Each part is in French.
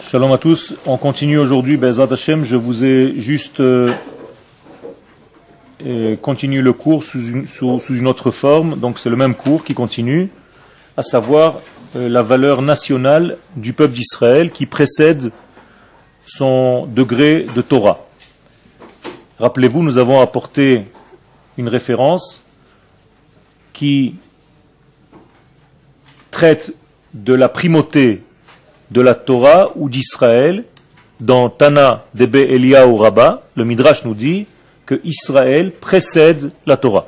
Shalom à tous. On continue aujourd'hui, Be'ezrat Hashem. Je vous ai juste continué le cours sous une autre forme. Donc c'est le même cours qui continue, à savoir la valeur nationale du peuple d'Israël qui précède son degré de Torah. Rappelez-vous, nous avons apporté une référence qui traite de la primauté de la Torah ou d'Israël. Dans Tana Debe Eliyahu Rabbah, le Midrash nous dit que Israël précède la Torah.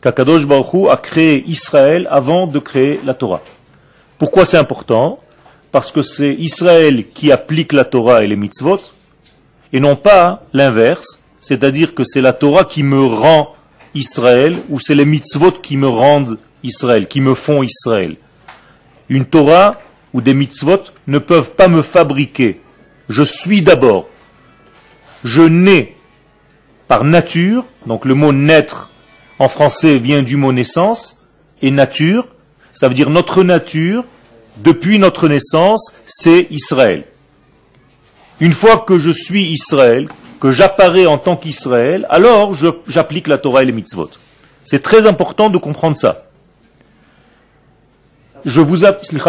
Qu'Akadosh Baruch Hu a créé Israël avant de créer la Torah. Pourquoi c'est important? Parce que c'est Israël qui applique la Torah et les mitzvot, et non pas l'inverse, c'est-à-dire que c'est la Torah qui me rend Israël, ou c'est les mitzvot qui me rendent Israël, qui me font Israël. Une Torah ou des mitzvot ne peuvent pas me fabriquer. Je suis d'abord. Je nais par nature, donc le mot naître en français vient du mot naissance, et nature, ça veut dire notre nature, depuis notre naissance, c'est Israël. Une fois que je suis Israël, que j'apparais en tant qu'Israël, alors j'applique la Torah et les mitzvot. C'est très important de comprendre ça. Je vous applique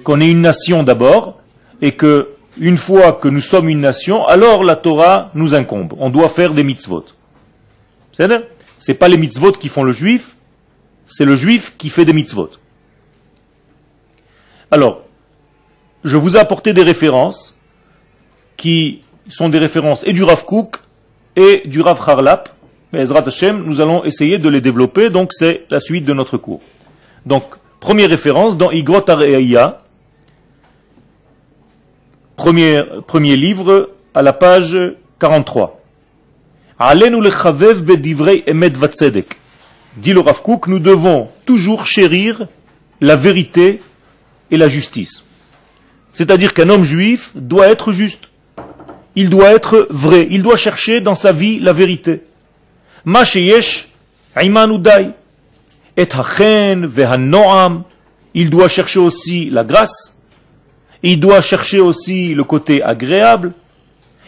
qu'on est une nation d'abord, et que une fois que nous sommes une nation, alors la Torah nous incombe. On doit faire des mitzvot. C'est pas les mitzvot qui font le juif, c'est le juif qui fait des mitzvot. Alors, je vous ai apporté des références qui sont des références et du Rav Kook et du Rav Harlap. Mais Ezrat Hashem, nous allons essayer de les développer, donc c'est la suite de notre cours. Donc, première référence dans Igrot Areya, premier livre, à la page 43. Alenu lechavev bedivrei emet vatzedek. Dit le Rav Kook, nous devons toujours chérir la vérité et la justice. C'est-à-dire qu'un homme juif doit être juste. Il doit être vrai. Il doit chercher dans sa vie la vérité. Ma sheyesh imanu dai. Et hachen ve'hanoam. Il doit chercher aussi la grâce. Il doit chercher aussi le côté agréable.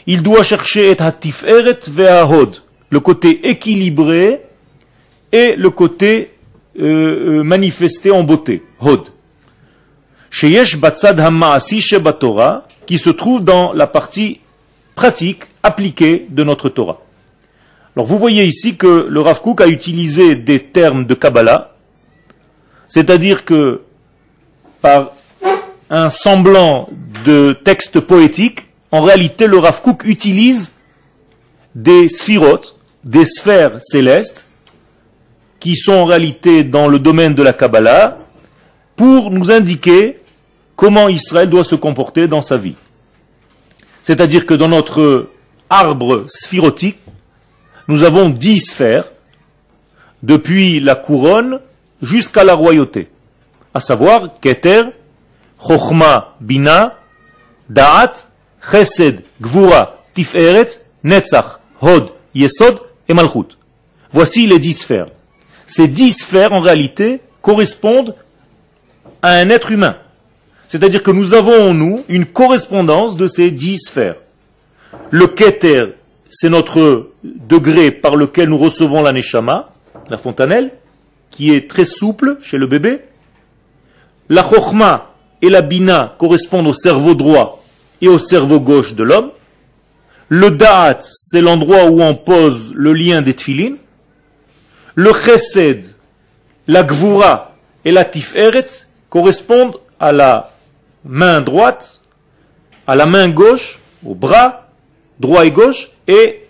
Il doit chercher et hatiferet ve'ahod. Le côté équilibré et le côté manifesté en beauté. Hod. Sheyesh batzad ha'ma'asi shebatorah, qui se trouve dans la partie pratique, appliquée de notre Torah. Alors vous voyez ici que le Rav Kook a utilisé des termes de Kabbalah, c'est-à-dire que par un semblant de texte poétique, en réalité le Rav Kook utilise des sphirotes, des sphères célestes, qui sont en réalité dans le domaine de la Kabbalah, pour nous indiquer comment Israël doit se comporter dans sa vie. C'est-à-dire que dans notre arbre sphirotique, nous avons 10 sphères, depuis la couronne jusqu'à la royauté, à savoir Keter, Chochma, Bina, Da'at, Chesed, Gvura, Tiferet, Netzach, Hod, Yesod et Malchut. Voici les 10 sphères. Ces 10 sphères, en réalité, correspondent à un être humain. C'est-à-dire que nous avons en nous une correspondance de ces 10 sphères. Le Keter, c'est notre degré par lequel nous recevons la Neshama, la fontanelle, qui est très souple chez le bébé. La Chochma et la Bina correspondent au cerveau droit et au cerveau gauche de l'homme. Le Da'at, c'est l'endroit où on pose le lien des tefilines. Le Chesed, la Gvura et la Tiferet correspondent à la main droite, à la main gauche, au bras droit et gauche, et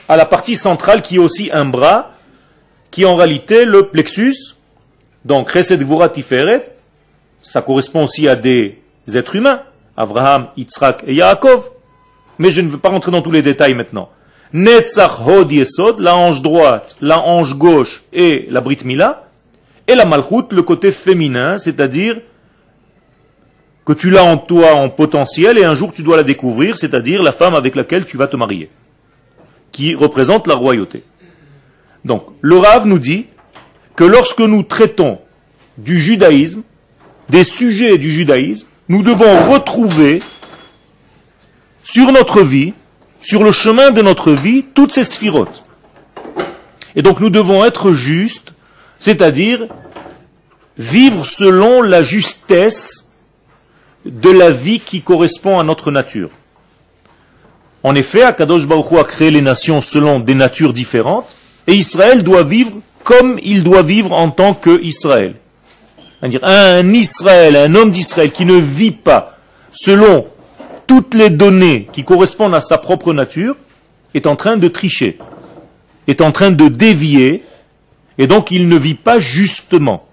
à la partie centrale qui est aussi un bras, qui est en réalité le plexus. Donc Chesed, Gvura, Tiferet, ça correspond aussi à des êtres humains, Abraham, Yitzhak et Yaakov, mais je ne veux pas rentrer dans tous les détails maintenant. Netzach, Hod, Yesod, la hanche droite, la hanche gauche et la Brit Mila, et la Malchut, le côté féminin, c'est-à-dire que tu l'as en toi en potentiel et un jour tu dois la découvrir, c'est-à-dire la femme avec laquelle tu vas te marier, qui représente la royauté. Donc, le Rav nous dit que lorsque nous traitons du judaïsme, des sujets du judaïsme, nous devons retrouver sur notre vie, sur le chemin de notre vie, toutes ces sphirotes. Et donc nous devons être justes, c'est-à-dire vivre selon la justesse de la vie qui correspond à notre nature. En effet, Akadosh Baruch Hu a créé les nations selon des natures différentes, et Israël doit vivre comme il doit vivre en tant qu'Israël. C'est-à-dire un Israël, un homme d'Israël qui ne vit pas selon toutes les données qui correspondent à sa propre nature, est en train de tricher, est en train de dévier, et donc il ne vit pas justement.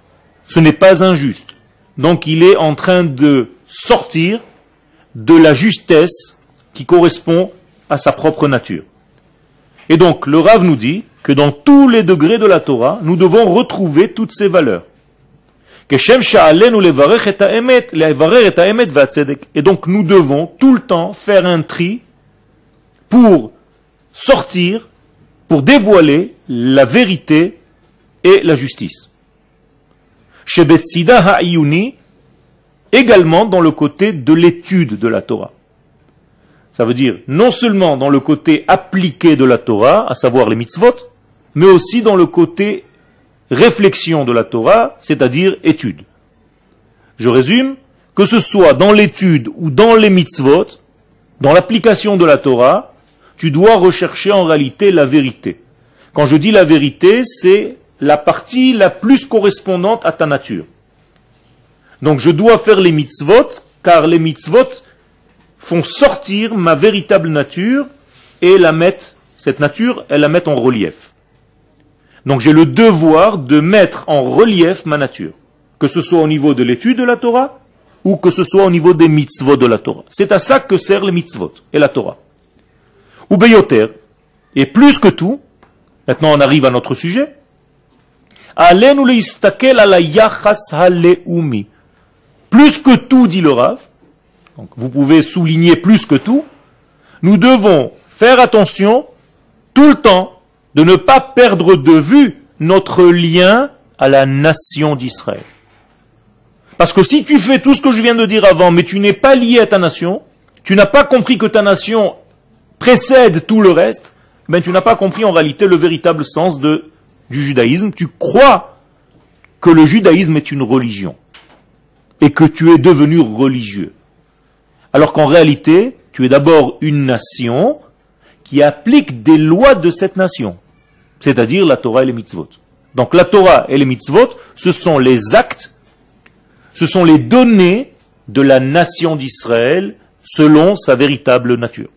Ce n'est pas injuste. Donc il est en train de sortir de la justesse qui correspond à sa propre nature. Et donc le Rav nous dit que dans tous les degrés de la Torah, nous devons retrouver toutes ces valeurs. Et donc nous devons tout le temps faire un tri pour sortir, pour dévoiler la vérité et la justice. Chez Betsida Ha'iyuni, également dans le côté de l'étude de la Torah. Ça veut dire non seulement dans le côté appliqué de la Torah, à savoir les mitzvot, mais aussi dans le côté réflexion de la Torah, c'est-à-dire étude. Je résume, que ce soit dans l'étude ou dans les mitzvot, dans l'application de la Torah, tu dois rechercher en réalité la vérité. Quand je dis la vérité, c'est la partie la plus correspondante à ta nature. Donc je dois faire les mitzvot, car les mitzvot font sortir ma véritable nature et cette nature, elle la met en relief. Donc j'ai le devoir de mettre en relief ma nature, que ce soit au niveau de l'étude de la Torah ou que ce soit au niveau des mitzvot de la Torah. C'est à ça que servent les mitzvot et la Torah. Ou beyoter, et plus que tout, maintenant on arrive à notre sujet, alenu leistakel ala yachas haleumi. Plus que tout, dit le Rav, donc vous pouvez souligner plus que tout, nous devons faire attention tout le temps de ne pas perdre de vue notre lien à la nation d'Israël. Parce que si tu fais tout ce que je viens de dire avant, mais tu n'es pas lié à ta nation, tu n'as pas compris que ta nation précède tout le reste, ben tu n'as pas compris en réalité le véritable sens du judaïsme. Tu crois que le judaïsme est une religion et que tu es devenu religieux. Alors qu'en réalité, tu es d'abord une nation qui applique des lois de cette nation, c'est-à-dire la Torah et les mitzvot. Donc la Torah et les mitzvot, ce sont les actes, ce sont les données de la nation d'Israël selon sa véritable nature.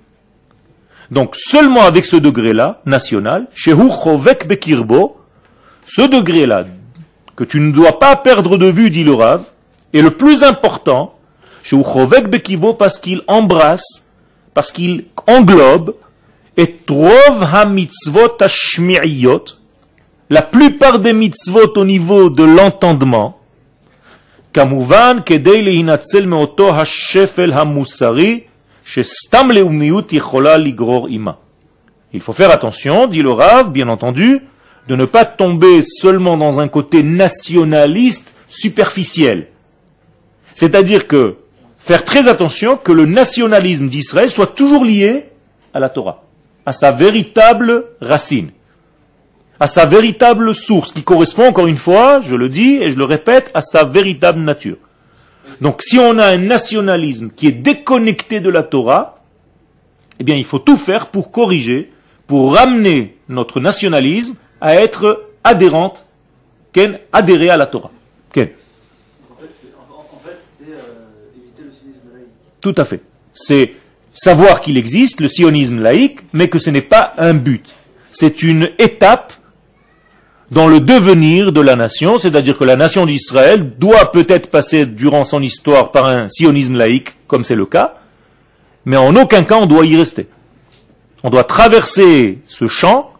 Donc seulement avec ce degré-là, national, Shehu Chovek Bekirbo, ce degré-là, que tu ne dois pas perdre de vue, dit le Rav, est le plus important, Shehu Chovek Bekirbo, parce qu'il embrasse, parce qu'il englobe, et Trov ha-mitzvot ha-shmi'iyot, la plupart des mitzvot au niveau de l'entendement, Kamuvan kedei lehinatzel meoto ha-shefel ha-musari, shestam leumiyut yichola ligror ima. Il faut faire attention, dit le Rav, bien entendu, de ne pas tomber seulement dans un côté nationaliste superficiel. C'est-à-dire que faire très attention que le nationalisme d'Israël soit toujours lié à la Torah, à sa véritable racine, à sa véritable source, qui correspond, encore une fois, je le dis et je le répète, à sa véritable nature. Donc si on a un nationalisme qui est déconnecté de la Torah, eh bien il faut tout faire pour corriger, pour ramener notre nationalisme à être adhérente, adhérer à la Torah. En fait, c'est éviter le sionisme laïque. Tout à fait. C'est savoir qu'il existe, le sionisme laïque, mais que ce n'est pas un but. C'est une étape dans le devenir de la nation, c'est-à-dire que la nation d'Israël doit peut-être passer durant son histoire par un sionisme laïque, comme c'est le cas, mais en aucun cas on doit y rester. On doit traverser ce champ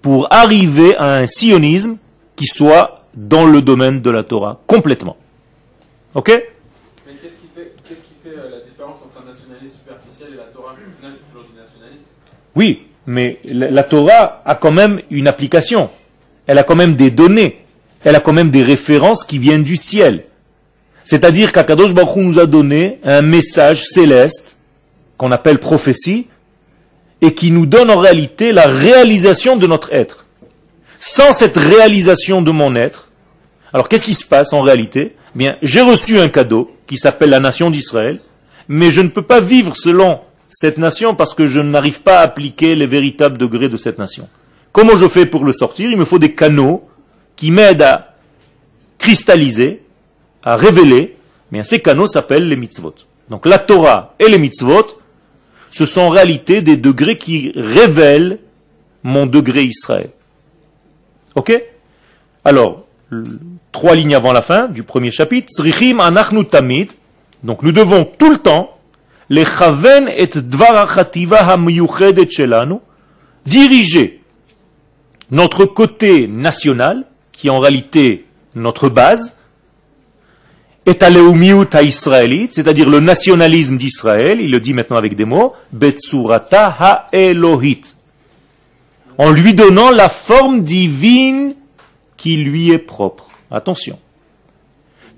pour arriver à un sionisme qui soit dans le domaine de la Torah, complètement. Ok ? Mais qu'est-ce qui fait la différence entre un nationalisme superficiel et la Torah? Au final, c'est toujours du nationalisme. Oui, mais la Torah a quand même une application. Elle a quand même des données. Elle a quand même des références qui viennent du ciel. C'est-à-dire qu'Akadosh Baruch Hu nous a donné un message céleste, qu'on appelle prophétie, et qui nous donne en réalité la réalisation de notre être. Sans cette réalisation de mon être, alors qu'est-ce qui se passe en réalité? Eh bien, j'ai reçu un cadeau qui s'appelle la nation d'Israël, mais je ne peux pas vivre selon cette nation parce que je n'arrive pas à appliquer les véritables degrés de cette nation. Comment je fais pour le sortir? Il me faut des canaux qui m'aident à cristalliser, à révéler. Mais ces canaux s'appellent les mitzvot. Donc la Torah et les mitzvot, ce sont en réalité des degrés qui révèlent mon degré Israël. Ok? Alors, 3 lignes avant la fin du premier chapitre. Tzrichim anachnu tamid. Donc nous devons tout le temps lechaven et dvar hachativa hamiyuchedet shelanu, diriger notre côté national, qui est en réalité notre base, et aleumiyut haïsraélite, c'est-à-dire le nationalisme d'Israël, il le dit maintenant avec des mots, betsurata ha-elohit, en lui donnant la forme divine qui lui est propre. Attention.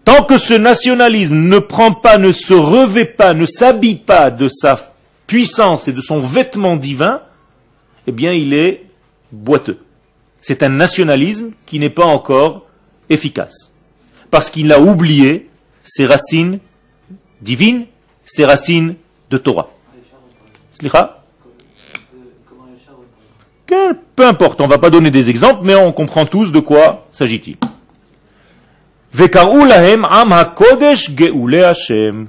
Tant que ce nationalisme ne prend pas, ne se revêt pas, ne s'habille pas de sa puissance et de son vêtement divin, eh bien il est boiteux. C'est un nationalisme qui n'est pas encore efficace. Parce qu'il a oublié ses racines divines, ses racines de Torah. Slicha? Peu importe, on ne va pas donner des exemples, mais on comprend tous de quoi s'agit-il.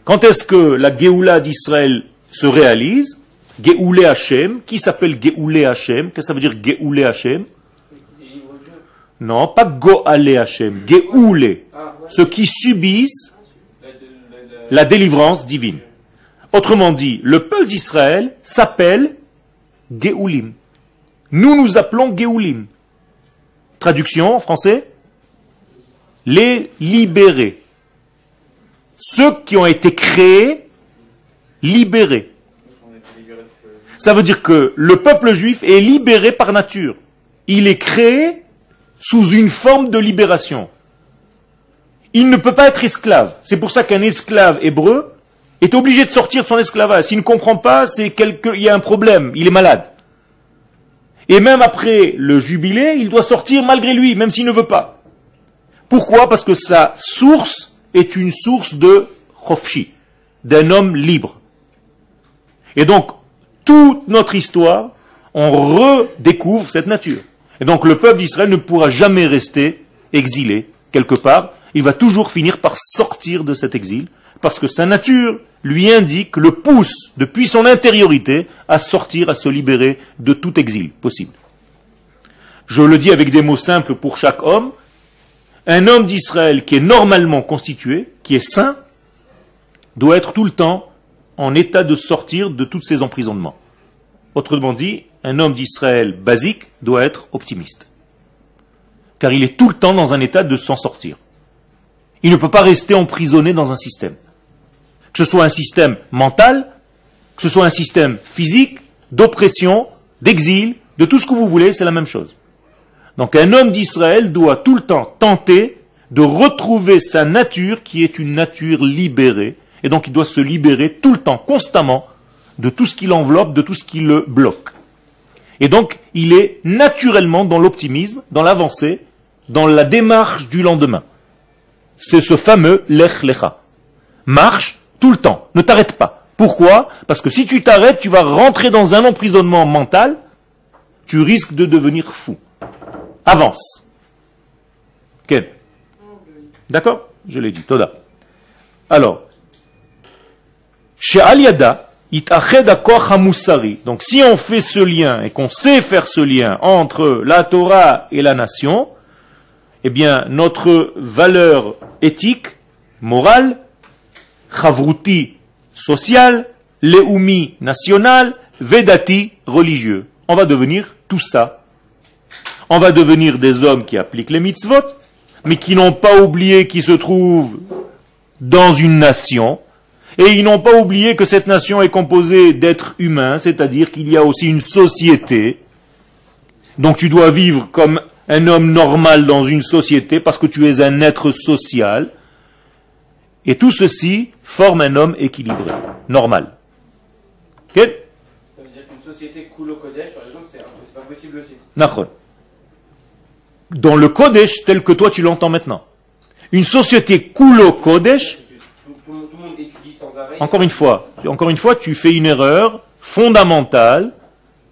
Quand est-ce que la Géoula d'Israël se réalise? Géoulé Hashem. Qui s'appelle Géoulé Hashem? Qu'est-ce que ça veut dire Géoulé Hashem? Non, pas Goalé Hashem. Géoulé. Ceux qui subissent la délivrance divine. Autrement dit, le peuple d'Israël s'appelle Géoulim. Nous nous appelons Géoulim. Traduction en français? Les libérés. Ceux qui ont été créés, libérés. Ça veut dire que le peuple juif est libéré par nature. Il est créé sous une forme de libération. Il ne peut pas être esclave. C'est pour ça qu'un esclave hébreu est obligé de sortir de son esclavage. S'il ne comprend pas, il y a un problème, il est malade. Et même après le jubilé, il doit sortir malgré lui, même s'il ne veut pas. Pourquoi? Parce que sa source est une source de chofshi, d'un homme libre. Et donc, toute notre histoire, on redécouvre cette nature. Et donc, le peuple d'Israël ne pourra jamais rester exilé quelque part. Il va toujours finir par sortir de cet exil, parce que sa nature lui indique, le pousse depuis son intériorité à sortir, à se libérer de tout exil possible. Je le dis avec des mots simples pour chaque homme. Un homme d'Israël qui est normalement constitué, qui est saint, doit être tout le temps en état de sortir de tous ses emprisonnements. Autrement dit, un homme d'Israël basique doit être optimiste. Car il est tout le temps dans un état de s'en sortir. Il ne peut pas rester emprisonné dans un système. Que ce soit un système mental, que ce soit un système physique, d'oppression, d'exil, de tout ce que vous voulez, c'est la même chose. Donc un homme d'Israël doit tout le temps tenter de retrouver sa nature qui est une nature libérée. Et donc il doit se libérer tout le temps, constamment, de tout ce qui l'enveloppe, de tout ce qui le bloque. Et donc il est naturellement dans l'optimisme, dans l'avancée, dans la démarche du lendemain. C'est ce fameux Lech Lecha. Marche tout le temps, ne t'arrête pas. Pourquoi? Parce que si tu t'arrêtes, tu vas rentrer dans un emprisonnement mental, tu risques de devenir fou. Avance. Quel? D'accord? Je l'ai dit. Toda. Alors, chez Aliada, donc si on fait ce lien et qu'on sait faire ce lien entre la Torah et la nation, eh bien notre valeur éthique, morale, chavruti, sociale, leumi, national, vedati, religieux. On va devenir tout ça. On va devenir des hommes qui appliquent les mitzvot, mais qui n'ont pas oublié qu'ils se trouvent dans une nation, et ils n'ont pas oublié que cette nation est composée d'êtres humains, c'est-à-dire qu'il y a aussi une société. Donc tu dois vivre comme un homme normal dans une société, parce que tu es un être social. Et tout ceci forme un homme équilibré, normal. Ok? Ça veut dire qu'une société Kulo Kodesh, par exemple, c'est pas possible aussi. Nachon. Dans le Kodesh tel que toi tu l'entends maintenant. Une société Kulo Kodesh, Tout le monde étudie sans arrêt. encore une fois, tu fais une erreur fondamentale,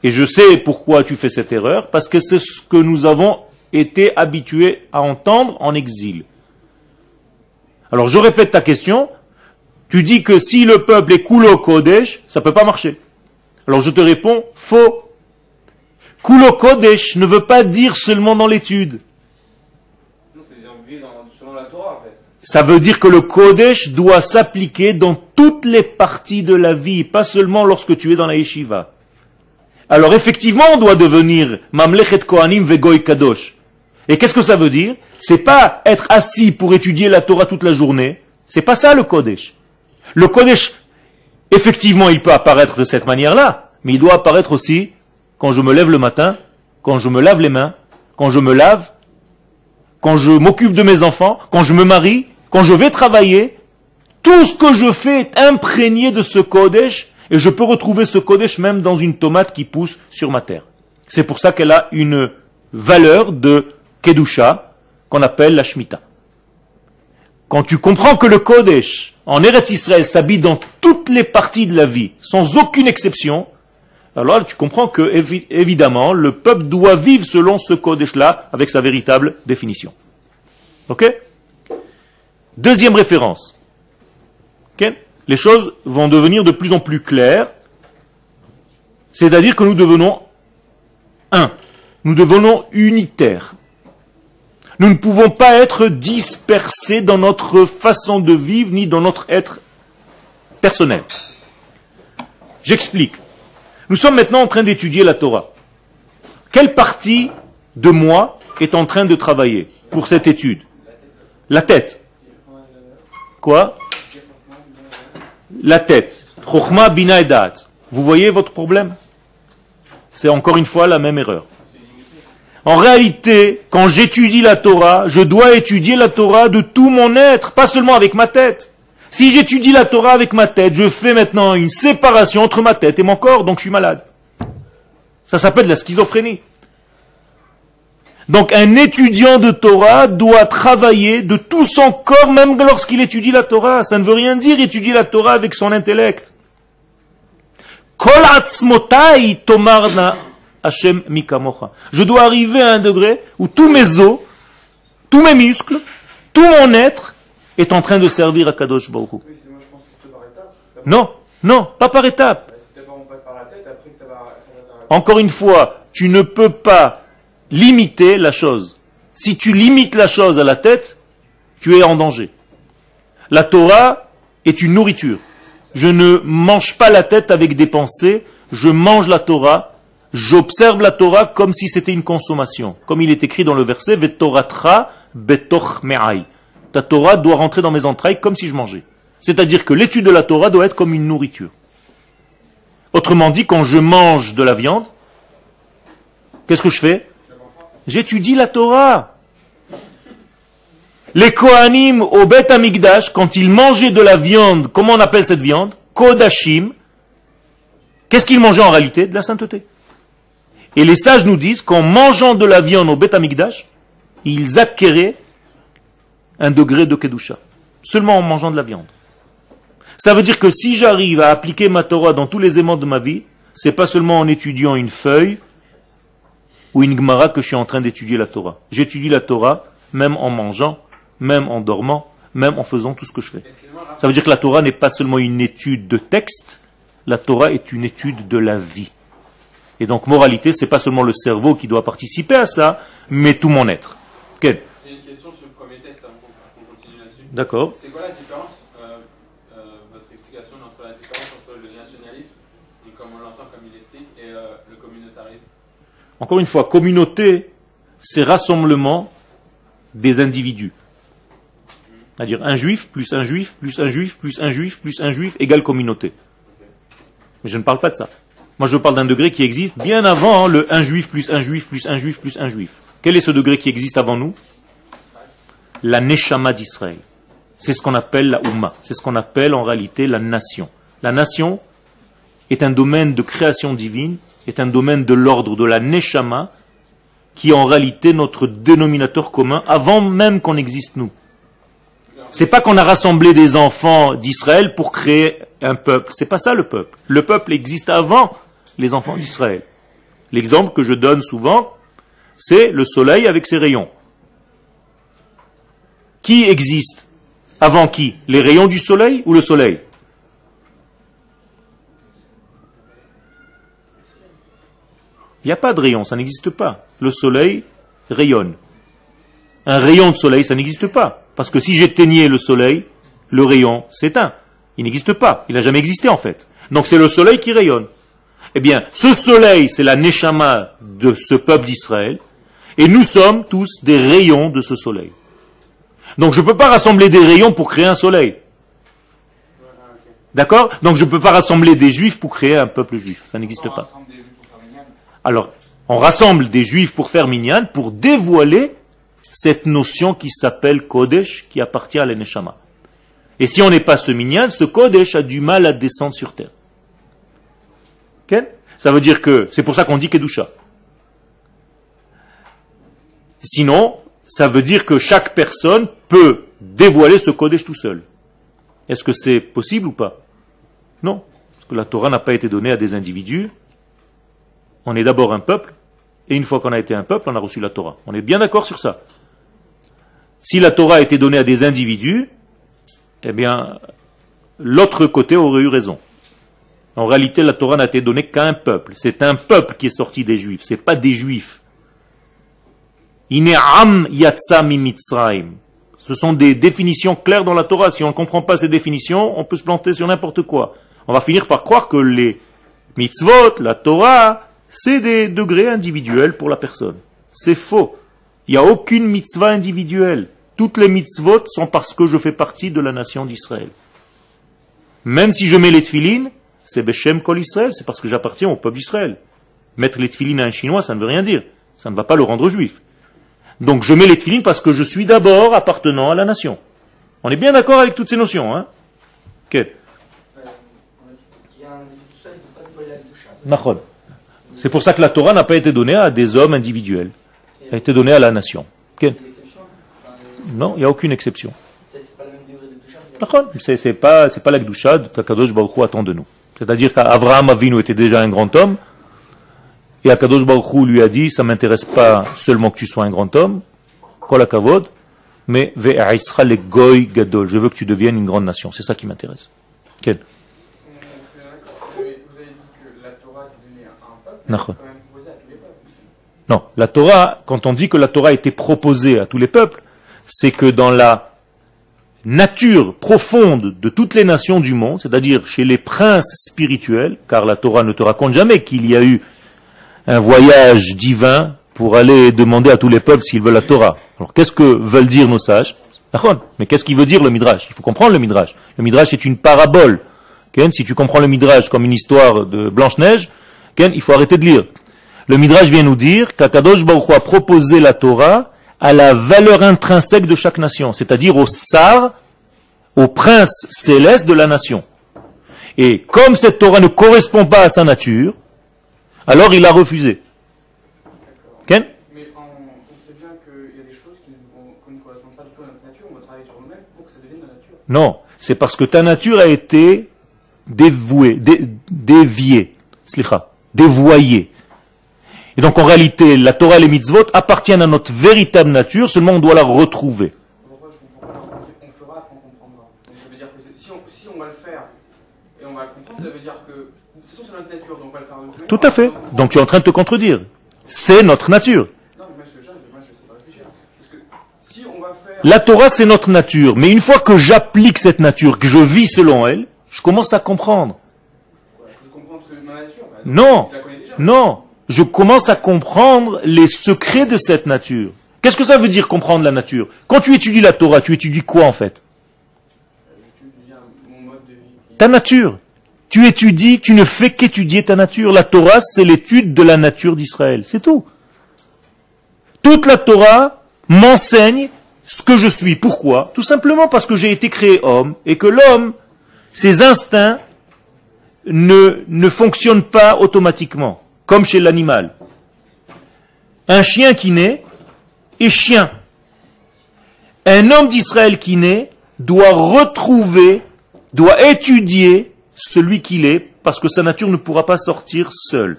et je sais pourquoi tu fais cette erreur, parce que c'est ce que nous avons été habitués à entendre en exil. Alors je répète ta question, tu dis que si le peuple est Kulo Kodesh, ça ne peut pas marcher. Alors je te réponds, faux. Kulo Kodesh ne veut pas dire seulement dans l'étude. Non, c'est selon la Torah, en fait. Ça veut dire que le Kodesh doit s'appliquer dans toutes les parties de la vie, pas seulement lorsque tu es dans la yeshiva. Alors effectivement, on doit devenir Mamlechet Kohanim Vegoy Kadosh. Et qu'est-ce que ça veut dire? C'est pas être assis pour étudier la Torah toute la journée. C'est pas ça le Kodesh. Le Kodesh, effectivement, il peut apparaître de cette manière-là, mais il doit apparaître aussi quand je me lève le matin, quand je me lave les mains, quand je me lave, quand je m'occupe de mes enfants, quand je me marie, quand je vais travailler. Tout ce que je fais est imprégné de ce Kodesh, et je peux retrouver ce Kodesh même dans une tomate qui pousse sur ma terre. C'est pour ça qu'elle a une valeur de Kedusha, qu'on appelle la Shemitah. Quand tu comprends que le Kodesh, en Eretz Israël, s'habille dans toutes les parties de la vie, sans aucune exception, alors tu comprends que, évidemment, le peuple doit vivre selon ce Kodesh-là, avec sa véritable définition. Ok? Deuxième référence. Ok? Les choses vont devenir de plus en plus claires, c'est-à-dire que nous devenons un. Nous devenons unitaires. Nous ne pouvons pas être dispersés dans notre façon de vivre, ni dans notre être personnel. J'explique. Nous sommes maintenant en train d'étudier la Torah. Quelle partie de moi est en train de travailler pour cette étude? La tête. Quoi? La tête. Chokhma, Bina et Da'at. Vous voyez votre problème? C'est encore une fois la même erreur. En réalité, quand j'étudie la Torah, je dois étudier la Torah de tout mon être, pas seulement avec ma tête. Si j'étudie la Torah avec ma tête, je fais maintenant une séparation entre ma tête et mon corps, donc je suis malade. Ça s'appelle la schizophrénie. Donc un étudiant de Torah doit travailler de tout son corps, même lorsqu'il étudie la Torah. Ça ne veut rien dire étudier la Torah avec son intellect. Kol atzmotai tomarna Hashem mikamocha. Je dois arriver à un degré où tous mes os, tous mes muscles, tout mon être est en train de servir à Kadosh Baruch Hu. Oui, moi je pense que c'est par étapes. Non, pas par étapes. Si d'abord on passe par la tête, après que ça va Encore une fois, tu ne peux pas limiter la chose. Si tu limites la chose à la tête, tu es en danger. La Torah est une nourriture. Je ne mange pas la tête avec des pensées, je mange la Torah. J'observe la Torah comme si c'était une consommation. Comme il est écrit dans le verset, Vetoratra betoch me'ai. Ta Torah doit rentrer dans mes entrailles comme si je mangeais. C'est-à-dire que l'étude de la Torah doit être comme une nourriture. Autrement dit, quand je mange de la viande, qu'est-ce que je fais? J'étudie la Torah. Les Kohanim au Beth Amikdash, quand ils mangeaient de la viande, comment on appelle cette viande? Kodashim. Qu'est-ce qu'ils mangeaient en réalité? De la sainteté. Et les sages nous disent qu'en mangeant de la viande au Beth Amikdash, ils acquéraient un degré de Kedusha. Seulement en mangeant de la viande. Ça veut dire que si j'arrive à appliquer ma Torah dans tous les éléments de ma vie, c'est pas seulement en étudiant une feuille ou une Gemara que je suis en train d'étudier la Torah. J'étudie la Torah même en mangeant, même en dormant, même en faisant tout ce que je fais. Ça veut dire que la Torah n'est pas seulement une étude de texte, la Torah est une étude de la vie. Et donc, moralité, c'est pas seulement le cerveau qui doit participer à ça, mais tout mon être. Quel? J'ai une question sur le premier test avant qu'on continue là-dessus. D'accord. C'est quoi la différence, votre explication entre la différence entre le nationalisme, et comme on l'entend, comme il explique, et le communautarisme? Encore une fois, communauté, c'est rassemblement des individus. C'est-à-dire un juif, plus un juif, plus un juif, plus un juif, plus un juif, égale communauté. Mais je ne parle pas de ça. Moi, je parle d'un degré qui existe bien avant le un juif, plus un juif, plus un juif, plus un juif. Quel est ce degré qui existe avant nous? La Neshama d'Israël. C'est ce qu'on appelle la Oumma. C'est ce qu'on appelle en réalité la nation. La nation est un domaine de création divine, est un domaine de l'ordre de la Neshama, qui est en réalité notre dénominateur commun avant même qu'on existe nous. C'est pas qu'on a rassemblé des enfants d'Israël pour créer un peuple. C'est pas ça le peuple. Le peuple existe avant les enfants d'Israël. L'exemple que je donne souvent, c'est le soleil avec ses rayons. Qui existe avant qui? Les rayons du soleil ou le soleil? Il n'y a pas de rayon, ça n'existe pas. Le soleil rayonne. Un rayon de soleil, ça n'existe pas. Parce que si j'éteignais le soleil, le rayon s'éteint. Il n'existe pas. Il n'a jamais existé en fait. Donc c'est le soleil qui rayonne. Eh bien, ce soleil, c'est la neshama de ce peuple d'Israël. Et nous sommes tous des rayons de ce soleil. Donc je ne peux pas rassembler des rayons pour créer un soleil. D'accord? Donc je ne peux pas rassembler des juifs pour créer un peuple juif. Ça n'existe pas. Alors, on rassemble des juifs pour faire minyan, pour dévoiler cette notion qui s'appelle Kodesh, qui appartient à l'Eneshama. Et si on n'est pas ce minyan, ce Kodesh a du mal à descendre sur terre. Okay? Ça veut dire que, c'est pour ça qu'on dit Kedusha. Sinon, ça veut dire que chaque personne peut dévoiler ce Kodesh tout seul. Est-ce que c'est possible ou pas? Non. Parce que la Torah n'a pas été donnée à des individus. On est d'abord un peuple, et une fois qu'on a été un peuple, on a reçu la Torah. On est bien d'accord sur ça. Si la Torah a été donnée à des individus, eh bien, l'autre côté aurait eu raison. En réalité, la Torah n'a été donnée qu'à un peuple. C'est un peuple qui est sorti des Juifs, c'est pas des Juifs. Ine'am yatsa mi Mitzrayim. Ce sont des définitions claires dans la Torah. Si on ne comprend pas ces définitions, on peut se planter sur n'importe quoi. On va finir par croire que les mitzvot, la Torah, c'est des degrés individuels pour la personne. C'est faux. Il n'y a aucune mitzvah individuelle. Toutes les mitzvot sont parce que je fais partie de la nation d'Israël. Même si je mets les tefilines, c'est Beshem Kol Israël, c'est parce que j'appartiens au peuple d'Israël. Mettre les tefilines à un chinois, ça ne veut rien dire. Ça ne va pas le rendre juif. Donc je mets les tefilines parce que je suis d'abord appartenant à la nation. On est bien d'accord avec toutes ces notions, hein? Ok. On a dit qu'il y a un individu tout seul, il ne peut pas dévoiler la douche. Nachon. C'est pour ça que la Torah n'a pas été donnée à des hommes individuels. Elle a été donnée à la nation. Okay. Des exceptions? Non, il n'y a aucune exception. Peut-être c'est pas le même degré de douche. Nachon. C'est pas la Gdusha qu'Akadosh Baruch Hu attend de nous. C'est-à-dire qu'Avraham Avinu était déjà un grand homme, et Akadosh Baruch Hu lui a dit, ça m'intéresse pas seulement que tu sois un grand homme, Kol HaKavod, mais Ve'aisra le Goy Gadol, je veux que tu deviennes une grande nation. C'est ça qui m'intéresse. Okay. Vous avez dit que la Torah est donnée à un peuple, mais elle est quand même proposée à tous les peuples. Non, la Torah, quand on dit que la Torah a été proposée à tous les peuples, c'est que dans la nature profonde de toutes les nations du monde, c'est-à-dire chez les princes spirituels, car la Torah ne te raconte jamais qu'il y a eu un voyage divin pour aller demander à tous les peuples s'ils veulent la Torah. Alors qu'est-ce que veulent dire nos sages? Mais qu'est-ce qu'il veut dire le Midrash? Il faut comprendre le Midrash. Le Midrash est une parabole. Si tu comprends le Midrash comme une histoire de Blanche-Neige, il faut arrêter de lire. Le Midrash vient nous dire qu'Akadosh Baruch Hu a proposé la Torah à la valeur intrinsèque de chaque nation, c'est-à-dire au sar, au prince céleste de la nation. Et comme cette Torah ne correspond pas à sa nature, alors il a refusé. Ken? Mais on sait bien qu'il y a des choses qui ne correspondent pas du tout à notre nature, on va travailler sur nous-mêmes pour que ça devienne la nature. Non, c'est parce que ta nature a été déviée, dévoyée. Et donc en réalité, la Torah et les mitzvot appartiennent à notre véritable nature, seulement on doit la retrouver. Pourquoi je comprends pas? On fera quand on comprendra. Donc ça veut dire que si on va le faire et on va le comprendre, ça veut dire que de toute façon c'est notre nature, donc on va le faire de toute manière. Tout à fait. Donc tu es en train de te contredire. C'est notre nature. Non, mais moi je sais pas réfléchir. Parce que si on va faire... La Torah c'est notre nature, mais une fois que j'applique cette nature, que je vis selon elle, je commence à comprendre. Je comprends que c'est ma nature. Bah, Non, je la connais déjà. non. Je commence à comprendre les secrets de cette nature. Qu'est-ce que ça veut dire comprendre la nature? Quand tu étudies la Torah, tu étudies quoi en fait? J'étudie mon mode de vie. Ta nature. Tu étudies, tu ne fais qu'étudier ta nature. La Torah, c'est l'étude de la nature d'Israël. C'est tout. Toute la Torah m'enseigne ce que je suis. Pourquoi? Tout simplement parce que j'ai été créé homme et que l'homme, ses instincts ne fonctionnent pas automatiquement, comme chez l'animal. Un chien qui naît est chien. Un homme d'Israël qui naît doit retrouver, doit étudier celui qu'il est, parce que sa nature ne pourra pas sortir seule.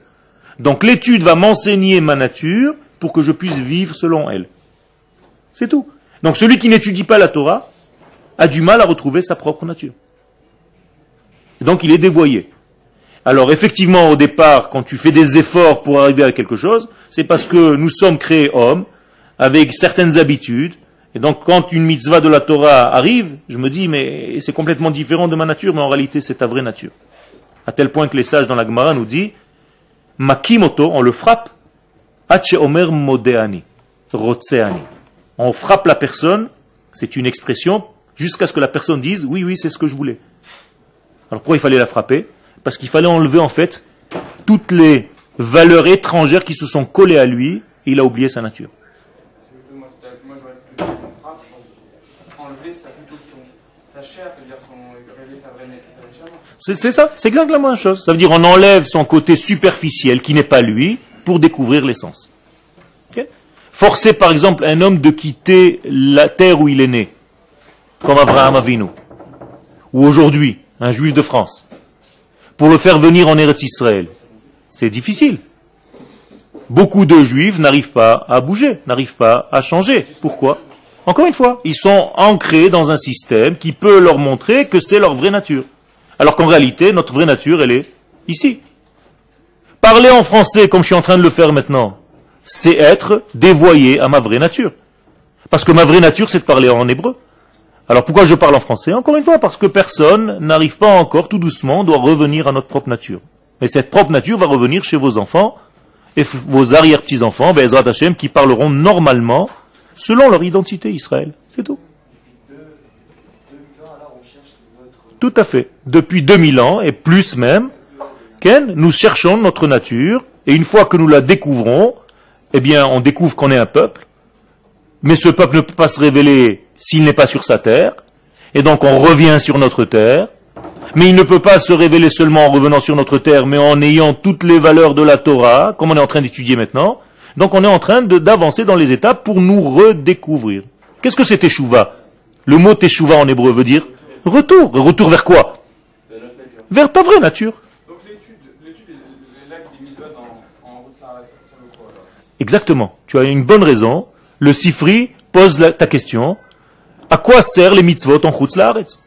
Donc l'étude va m'enseigner ma nature pour que je puisse vivre selon elle. C'est tout. Donc celui qui n'étudie pas la Torah a du mal à retrouver sa propre nature. Donc il est dévoyé. Alors effectivement, au départ, quand tu fais des efforts pour arriver à quelque chose, c'est parce que nous sommes créés hommes, avec certaines habitudes, et donc quand une mitzvah de la Torah arrive, je me dis, mais c'est complètement différent de ma nature, mais en réalité c'est ta vraie nature. À tel point que les sages dans la Gemara nous disent, Makimoto, on le frappe, Hache Omer Modeani, Rotseani. On frappe la personne, c'est une expression, jusqu'à ce que la personne dise, oui, oui, c'est ce que je voulais. Alors pourquoi il fallait la frapper? Parce qu'il fallait enlever en fait toutes les valeurs étrangères qui se sont collées à lui, et il a oublié sa nature. Moi, je vois ce que on frappe, enlever sa chair, c'est-à-dire révéler sa vraie nature. C'est ça, c'est exactement la même chose. Ça veut dire on enlève son côté superficiel qui n'est pas lui pour découvrir l'essence. Okay? Forcer par exemple un homme de quitter la terre où il est né, comme Abraham Avinu, ou aujourd'hui un juif de France, pour le faire venir en Eretz Israël, c'est difficile. Beaucoup de juifs n'arrivent pas à bouger, n'arrivent pas à changer. Pourquoi? Encore une fois, ils sont ancrés dans un système qui peut leur montrer que c'est leur vraie nature. Alors qu'en réalité, notre vraie nature, elle est ici. Parler en français, comme je suis en train de le faire maintenant, c'est être dévoyé à ma vraie nature. Parce que ma vraie nature, c'est de parler en hébreu. Alors pourquoi je parle en français? Encore une fois, parce que personne n'arrive pas encore, tout doucement, doit revenir à notre propre nature. Mais cette propre nature va revenir chez vos enfants et vos arrière-petits-enfants, Be'ezrat Hashem, qui parleront normalement selon leur identité Israël. C'est tout. Tout à fait. Depuis 2000 ans, et plus même, nous cherchons notre nature, et une fois que nous la découvrons, eh bien, on découvre qu'on est un peuple, mais ce peuple ne peut pas se révéler s'il n'est pas sur sa terre, et donc on revient sur notre terre, mais il ne peut pas se révéler seulement en revenant sur notre terre, mais en ayant toutes les valeurs de la Torah, comme on est en train d'étudier maintenant. Donc on est en train d'avancer dans les étapes pour nous redécouvrir. Qu'est-ce que c'est Teshuva? Le mot Teshuva en hébreu veut dire retour. Retour vers quoi? Vers ta vraie nature. Donc l'étude et l'acte des mitzvot en route là, ça veut quoi alors? Exactement. Tu as une bonne raison. Le Sifri pose ta question. À quoi servent les mitzvot en Chutz La'aretz?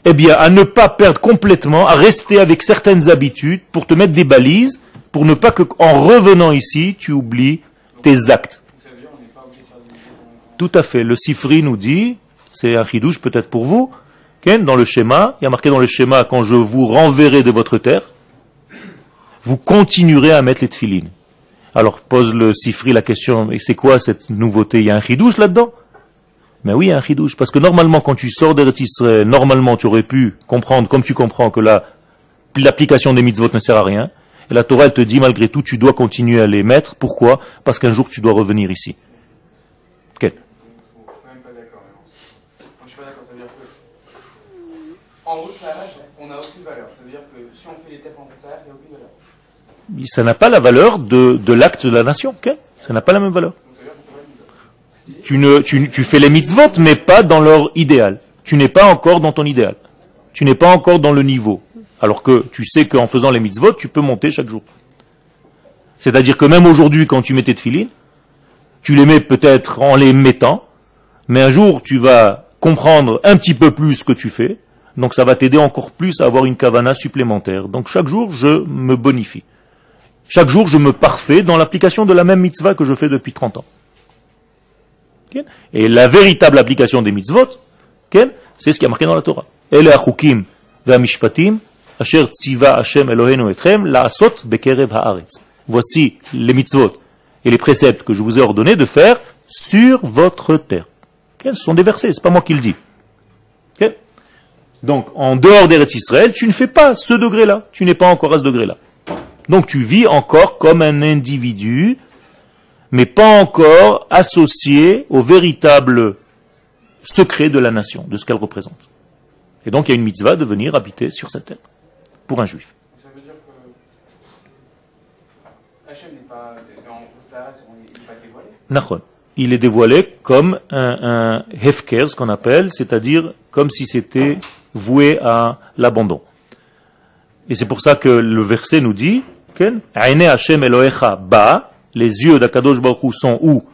Eh bien, à ne pas perdre complètement, à rester avec certaines habitudes pour te mettre des balises, pour ne pas qu'en revenant ici, tu oublies tes actes. Ça veut dire on n'est pas obligé de faire des mitzvot. Tout à fait. Le Sifri nous dit, c'est un chidouche peut-être pour vous, dans le schéma, il y a marqué dans le schéma, quand je vous renverrai de votre terre, vous continuerez à mettre les tefilines. Alors pose le Sifri la question, et c'est quoi cette nouveauté? Il y a un chidouche là-dedans? Mais oui, il y a un chidouche, parce que normalement quand tu sors d'Eretz Israël, normalement tu aurais pu comprendre, comme tu comprends, que l'application des mitzvot ne sert à rien, et la Torah elle te dit malgré tout, tu dois continuer à les mettre. Pourquoi? Parce qu'un jour tu dois revenir ici. Okay. Je suis même pas d'accord. Je suis pas d'accord, ça veut dire que en route là, on n'a aucune valeur. Ça veut dire que si on fait les tests en route là, il n'y a aucune valeur. Ça n'a pas la valeur de l'acte de la nation. Okay? Ça n'a pas la même valeur. Tu fais les mitzvot, mais pas dans leur idéal. Tu n'es pas encore dans ton idéal. Tu n'es pas encore dans le niveau. Alors que tu sais qu'en faisant les mitzvot, tu peux monter chaque jour. C'est-à-dire que même aujourd'hui, quand tu mets tes tefilines, tu les mets peut-être en les mettant, mais un jour, tu vas comprendre un petit peu plus ce que tu fais, donc ça va t'aider encore plus à avoir une kavana supplémentaire. Donc chaque jour, je me bonifie. Chaque jour, je me parfais dans l'application de la même mitzvah que je fais depuis 30 ans. Et la véritable application des mitzvot, c'est ce qui est marqué dans la Torah. Ele achukim ve'amishpatim asher tziva Hashem Eloheinu etchem la'asot bekerev haaretz. Voici les mitzvot et les préceptes que je vous ai ordonné de faire sur votre terre. Ce sont des versets, c'est pas moi qui le dis. Donc, en dehors d'Eretz Israël, tu ne fais pas ce degré-là. Tu n'es pas encore à ce degré-là. Donc, tu vis encore comme un individu, mais pas encore associé au véritable secret de la nation, de ce qu'elle représente. Et donc il y a une mitzvah de venir habiter sur cette terre, pour un juif. Ça veut dire que Hachem n'est pas dévoilé. Nachon. Il est dévoilé comme un hefker, ce qu'on appelle, c'est-à-dire comme si c'était voué à l'abandon. Et c'est pour ça que le verset nous dit, Hashem Elohecha ba, les yeux d'Akadosh Baruch Hu sont où?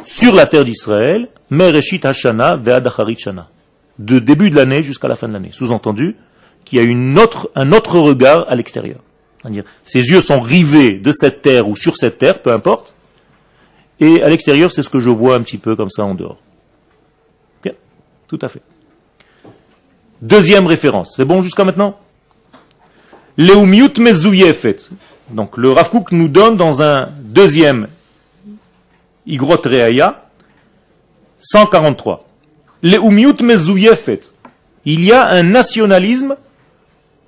Sur la terre d'Israël, Mereshit Hashana ve'ad Acharit Shana. De début de l'année jusqu'à la fin de l'année. Sous-entendu qu'il y a un autre regard à l'extérieur. C'est-à-dire, ses yeux sont rivés de cette terre ou sur cette terre, peu importe. Et à l'extérieur, c'est ce que je vois un petit peu comme ça en dehors. Bien, tout à fait. Deuxième référence. C'est bon jusqu'à maintenant? Leumiut mezuyefet. Donc le Rav Kook nous donne dans un deuxième Igrot Reaya 143. Leumiut mezuyefet. Il y a un nationalisme.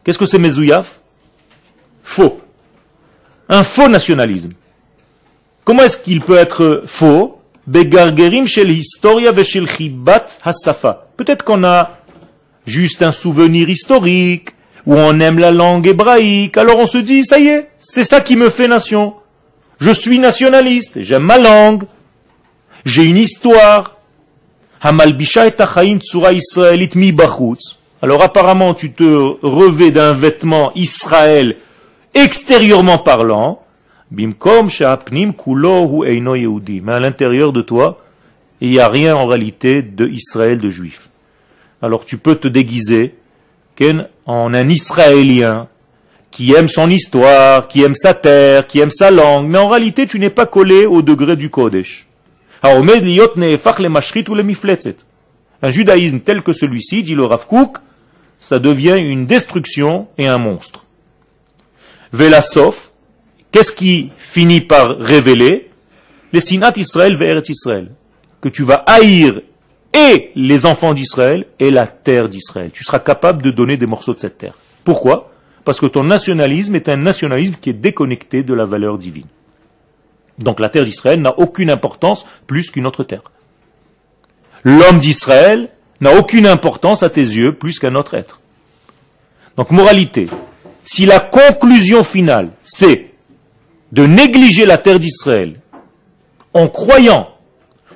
Qu'est-ce que c'est mezuyaf? Faux. Un faux nationalisme. Comment est-ce qu'il peut être faux? Begargerim shel historia veshel chibat hasafa. Peut-être qu'on a juste un souvenir historique, ou on aime la langue hébraïque, alors on se dit, ça y est, c'est ça qui me fait nation. Je suis nationaliste, j'aime ma langue, j'ai une histoire. Hamalbisha et tachaim tsura israélite mi bachutz. Alors apparemment tu te revêts d'un vêtement Israël extérieurement parlant, bimkom she'apnim kulo hu eino yehudi. Mais à l'intérieur de toi, il n'y a rien en réalité de Israël, de juif. Alors tu peux te déguiser en un Israélien qui aime son histoire, qui aime sa terre, qui aime sa langue, mais en réalité tu n'es pas collé au degré du Kodesh. Un judaïsme tel que celui-ci, dit le Rav Kook, ça devient une destruction et un monstre. Velasof, qu'est-ce qui finit par révéler? Les sinat Israël ve'eret Israël. Que tu vas haïr et les enfants d'Israël et la terre d'Israël. Tu seras capable de donner des morceaux de cette terre. Pourquoi? Parce que ton nationalisme est un nationalisme qui est déconnecté de la valeur divine. Donc la terre d'Israël n'a aucune importance plus qu'une autre terre. L'homme d'Israël n'a aucune importance à tes yeux plus qu'un autre être. Donc moralité, si la conclusion finale c'est de négliger la terre d'Israël en croyant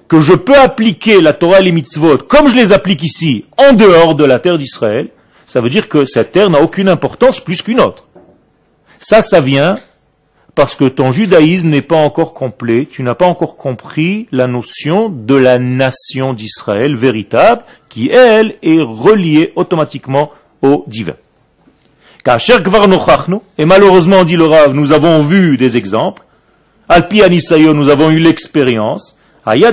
que je peux appliquer la Torah et les mitzvot comme je les applique ici, en dehors de la terre d'Israël, ça veut dire que cette terre n'a aucune importance plus qu'une autre. Ça vient parce que ton judaïsme n'est pas encore complet, tu n'as pas encore compris la notion de la nation d'Israël véritable, qui, elle, est reliée automatiquement au divin. Et malheureusement, dit le Rav, nous avons vu des exemples, Alpi Anisayon, nous avons eu l'expérience, et chas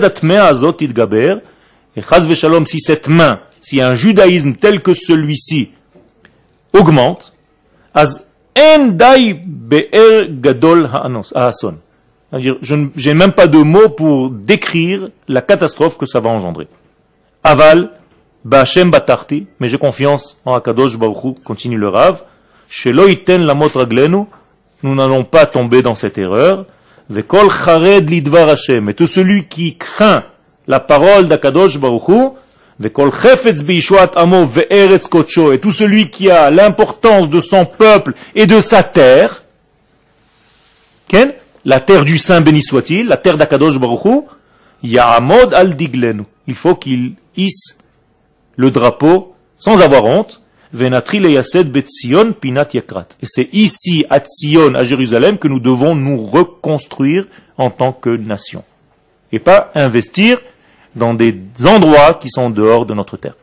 v'shalom, si cette main, si un judaïsme tel que celui-ci augmente, je n'ai même pas de mots pour décrire la catastrophe que ça va engendrer. Aval, Ba'Hashem batarti, mais j'ai confiance en Akadosh Baruch Hu, continue le Rav, shelo iten lamot raglenu, nous n'allons pas tomber dans cette erreur, Vekol chared lidvar Hashem, et tout celui qui craint la parole d'Akadosh Baruch Hu, Vekol chefetz bi'ishuat amo ve'eretz kodsho, et tout celui qui a l'importance de son peuple et de sa terre, la terre du Saint béni soit-il, la terre d'Akadosh Baruch Hu, ya'amod al diglenu, il faut qu'il hisse le drapeau sans avoir honte, Venatri leyased betzion pinat yakrat. Et c'est ici, à Tzion, à Jérusalem, que nous devons nous reconstruire en tant que nation. Et pas investir dans des endroits qui sont dehors de notre terre.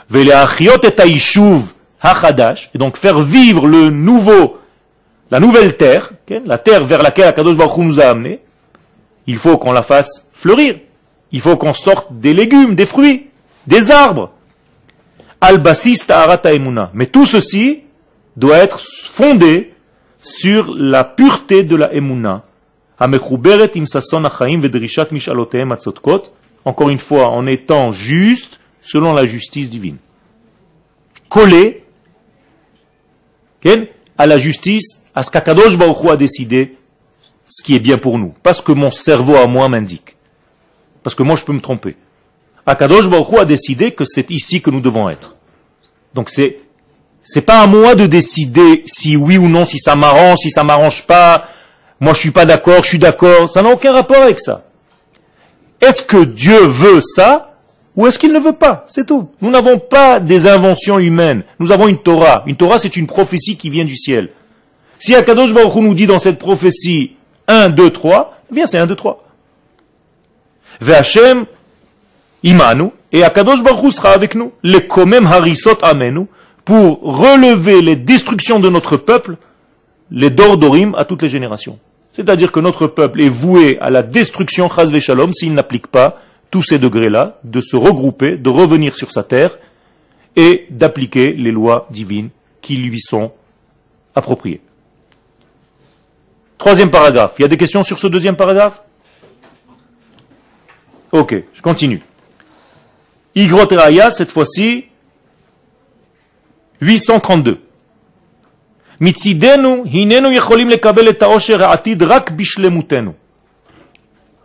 Veleachiot et haishuv hachadash, et donc faire vivre la nouvelle terre, la terre vers laquelle Akadosh Baruch Hu nous a amenés. Il faut qu'on la fasse fleurir. Il faut qu'on sorte des légumes, des fruits, des arbres. Al-Basis Ta'arat Ha'emuna. Mais tout ceci doit être fondé sur la pureté de la Emuna. Amechuberet im sason hachaim vedrishat mishalotehem atzotkot. Encore une fois, en étant juste selon la justice divine. Collé à la justice, à ce qu'Akadosh Baruch Hu a décidé, ce qui est bien pour nous. Pas ce que mon cerveau à moi m'indique. Parce que moi je peux me tromper. Akadosh Baruch Hu a décidé que c'est ici que nous devons être. Donc c'est pas à moi de décider si oui ou non, si ça m'arrange pas, moi je suis pas d'accord, je suis d'accord, ça n'a aucun rapport avec ça. Est-ce que Dieu veut ça ou est-ce qu'il ne veut pas? C'est tout. Nous n'avons pas des inventions humaines, nous avons une Torah. Une Torah c'est une prophétie qui vient du ciel. Si Akadosh Baruch Hu nous dit dans cette prophétie 1, 2, 3, eh bien c'est 1, 2, 3. Ve'Hashem imanu, et Akadosh Baruch Hu sera avec nous, le komem harisot amenu, pour relever les destructions de notre peuple, les dordorim à toutes les générations. C'est-à-dire que notre peuple est voué à la destruction, chas v'shalom, s'il n'applique pas tous ces degrés-là, de se regrouper, de revenir sur sa terre, et d'appliquer les lois divines qui lui sont appropriées. Troisième paragraphe. Il y a des questions sur ce deuxième paragraphe? Ok, je continue. Igrot Raya, cette fois-ci, 832. Mitzidenu, hinenu yecholim lekabel et haosher ha'atid rak bishlemutenu.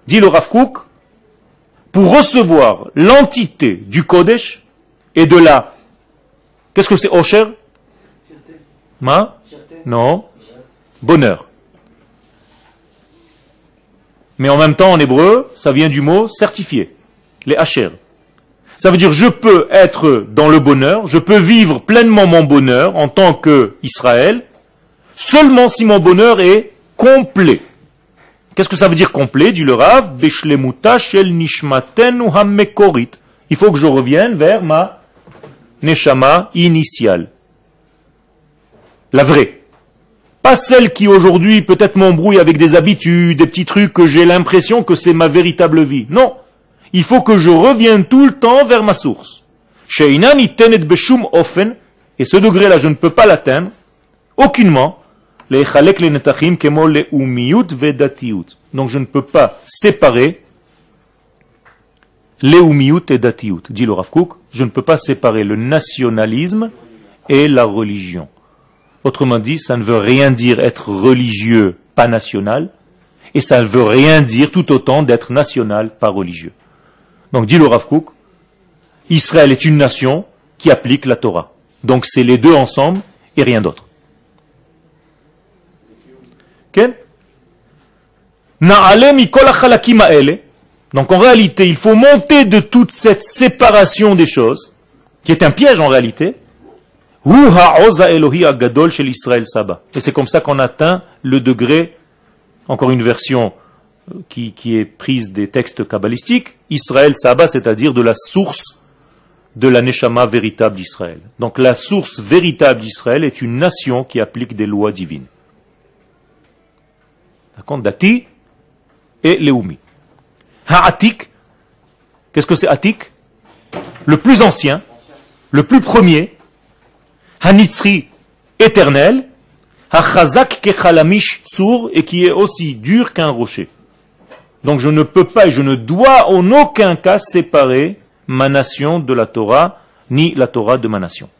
Dit le Rav Kook, pour recevoir l'entité du Kodesh et de la... Qu'est-ce que c'est Osher? Ma? Non. Bonheur. Mais en même temps, en hébreu, ça vient du mot certifié. Les Asher. Ça veut dire je peux être dans le bonheur, je peux vivre pleinement mon bonheur en tant qu'Israël, seulement si mon bonheur est complet. Qu'est-ce que ça veut dire complet? Dit le Rav, Beshlemuta shel nishmatenu hammekorit. Il faut que je revienne vers ma neshama initiale. La vraie. Pas celle qui aujourd'hui peut-être m'embrouille avec des habitudes, des petits trucs que j'ai l'impression que c'est ma véritable vie. Non. Il faut que je revienne tout le temps vers ma source. Et ce degré-là, je ne peux pas l'atteindre, aucunement. Donc je ne peux pas séparer leumiyut et datiyut. Dit le Rav Kook, je ne peux pas séparer le nationalisme et la religion. Autrement dit, ça ne veut rien dire être religieux, pas national, et ça ne veut rien dire tout autant d'être national, pas religieux. Donc dit le Rav Kook, Israël est une nation qui applique la Torah. Donc c'est les deux ensemble et rien d'autre. Okay? Donc en réalité, il faut monter de toute cette séparation des choses, qui est un piège en réalité. Et c'est comme ça qu'on atteint le degré, encore une version qui est prise des textes kabbalistiques, Israël Saba, c'est-à-dire de la source de la Neshama véritable d'Israël. Donc la source véritable d'Israël est une nation qui applique des lois divines. D'accord? Dati et Leumi. Ha'atik, qu'est-ce que c'est Atik? Le plus ancien, le plus premier, Hanitzri, éternel, Hachazak kechalamish tsur, et qui est aussi dur qu'un rocher. Donc je ne peux pas et je ne dois en aucun cas séparer ma nation de la Torah, ni la Torah de ma nation.